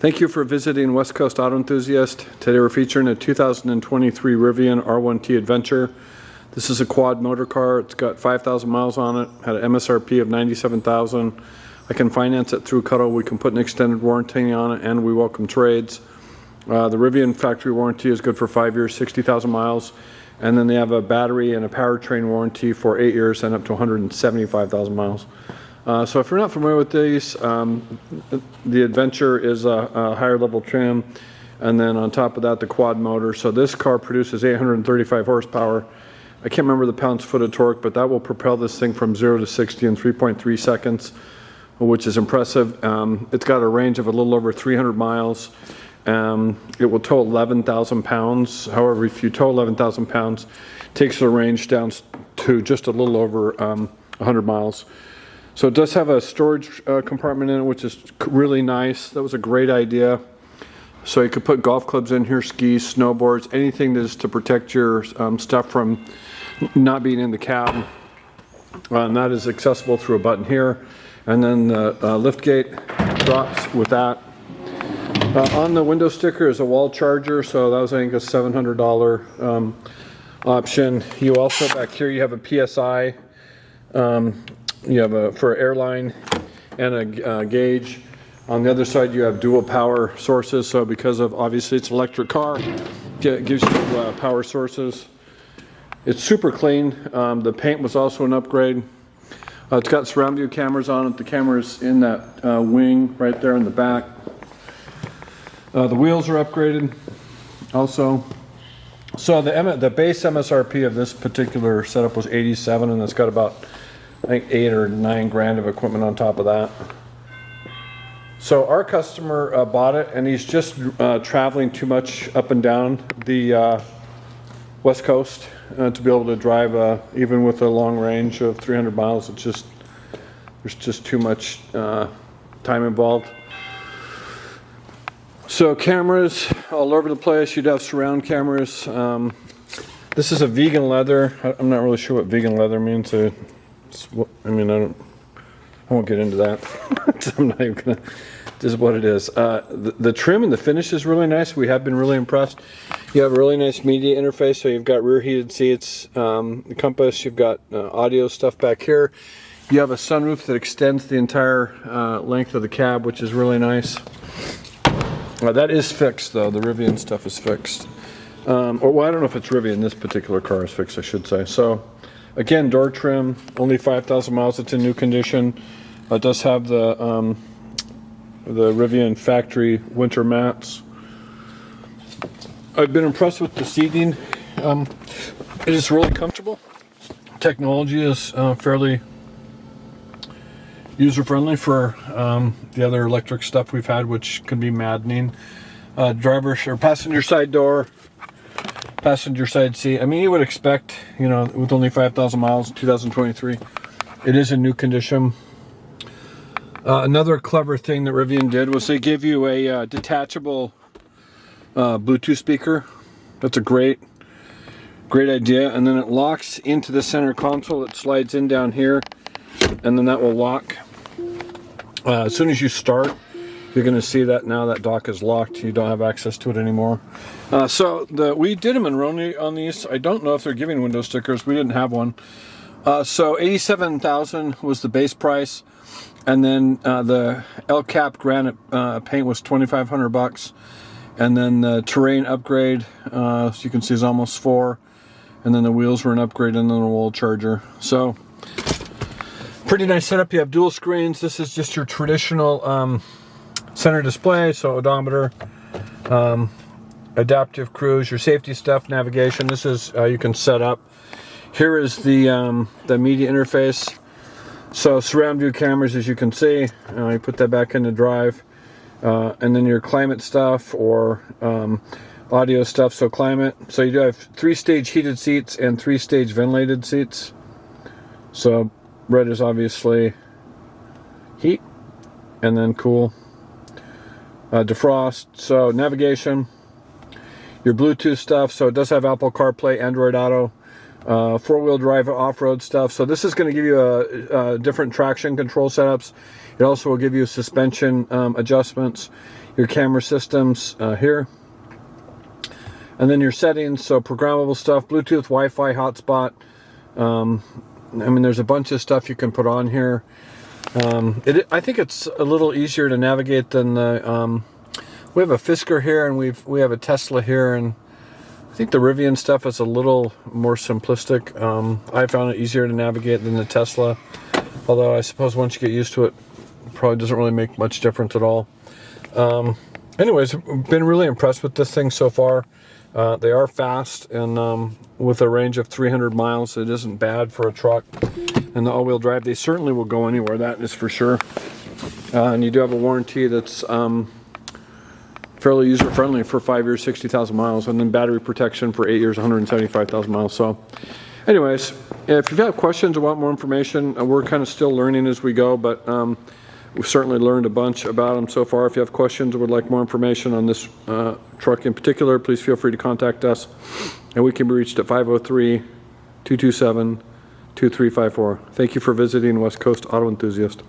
Thank you for visiting West Coast Auto Enthusiast. Today we're featuring a 2023 Rivian R1T Adventure. This is a quad motor car. It's got 5,000 miles on it, had an MSRP of $97,000. I can finance it through Cuddle. We can put an extended warranty on it, and we welcome trades. The Rivian factory warranty is good for 5 years, 60,000 miles. And then they have a battery and a powertrain warranty for 8 years and up to 175,000 miles. So if you're not familiar with these, the Adventure is a higher level trim, and then on top of that the quad motor. So this car produces 835 horsepower. I can't remember the pounds-foot of torque, but that will propel this thing from 0 to 60 in 3.3 seconds, which is impressive. It's got a range of a little over 300 miles. It will tow 11,000 pounds. However, if you tow 11,000 pounds, it takes the range down to just a little over 100 miles. So it does have a storage compartment in it, which is really nice. That was a great idea. So you could put golf clubs in here, skis, snowboards, anything that is to protect your stuff from not being in the cab. And that is accessible through a button here. And then the lift gate drops with that. On the window sticker is a wall charger, so that was, I think, a $700 option. You also, back here, you have a PSI. You have for airline and a gauge. On the other side, you have dual power sources. So because of, obviously, it's an electric car, it gives you power sources. It's super clean. The paint was also an upgrade. It's got surround view cameras on it. The camera's in that wing right there in the back. The wheels are upgraded also. So the base MSRP of this particular setup was $87, and it's got about, I think, 8 or 9 grand of equipment on top of that. So our customer bought it, and he's just traveling too much up and down the West Coast to be able to drive, even with a long range of 300 miles. There's just too much time involved. So cameras all over the place. You'd have surround cameras. This is a vegan leather. I'm not really sure what vegan leather means. I won't get into that. I'm not even gonna. This is what it is. The trim and the finish is really nice. We have been really impressed. You have a really nice media interface. So you've got rear heated seats, the compass. You've got audio stuff back here. You have a sunroof that extends the entire length of the cab, which is really nice. That is fixed, though. The Rivian stuff is fixed. Well, I don't know if it's Rivian. This particular car is fixed, I should say. So, again, door trim, only 5,000 miles. It's in new condition. It does have the Rivian factory winter mats. I've been impressed with the seating. It is really comfortable. Technology is fairly user-friendly for the other electric stuff we've had, which can be maddening. Driver or passenger side door, passenger side seat. I mean, you would expect, with only 5,000 miles, 2023, it is in new condition. Another clever thing that Rivian did was they give you a detachable Bluetooth speaker. That's a great idea. And then it locks into the center console. It slides in down here, and then that will lock. As soon as you start, you're going to see that now that dock is locked. You don't have access to it anymore. We did them in Roni on these. I don't know if they're giving window stickers. We didn't have one. So $87,000 was the base price, and then the El Cap granite paint was $2,500, and then the terrain upgrade, as you can see, is almost $4,000, and then the wheels were an upgrade, and then the wall charger. So pretty nice setup. You have dual screens. This is just your traditional center display, so odometer, adaptive cruise, your safety stuff, navigation. This is you can set up. Here is the media interface. So surround view cameras, as you can see. You put that back into drive, and then your climate stuff or audio stuff. So climate. So you do have 3-stage heated seats and 3-stage ventilated seats. So red is obviously heat, and then cool. Defrost. So navigation, your Bluetooth stuff. So it does have Apple CarPlay, Android Auto. 4-wheel drive off-road stuff. So this is going to give you a different traction control setups. It also will give you suspension adjustments, your camera systems here, and then your settings. So programmable stuff, Bluetooth, Wi-Fi, hotspot. I mean, there's a bunch of stuff you can put on here. I think it's a little easier to navigate than the. We have a Fisker here, and we have a Tesla here, and I think the Rivian stuff is a little more simplistic. I found it easier to navigate than the Tesla, although I suppose once you get used to it, it probably doesn't really make much difference at all. Anyways, I've been really impressed with this thing so far. They are fast, and with a range of 300 miles, it isn't bad for a truck. And the all-wheel drive, they certainly will go anywhere, that is for sure. And you do have a warranty that's fairly user-friendly for 5 years, 60,000 miles, and then battery protection for 8 years, 175,000 miles. So anyways, if you have questions or want more information, we're kind of still learning as we go, but we've certainly learned a bunch about them so far. If you have questions or would like more information on this truck in particular, please feel free to contact us, and we can be reached at 503-227-2354. Thank you for visiting West Coast Auto Enthusiast.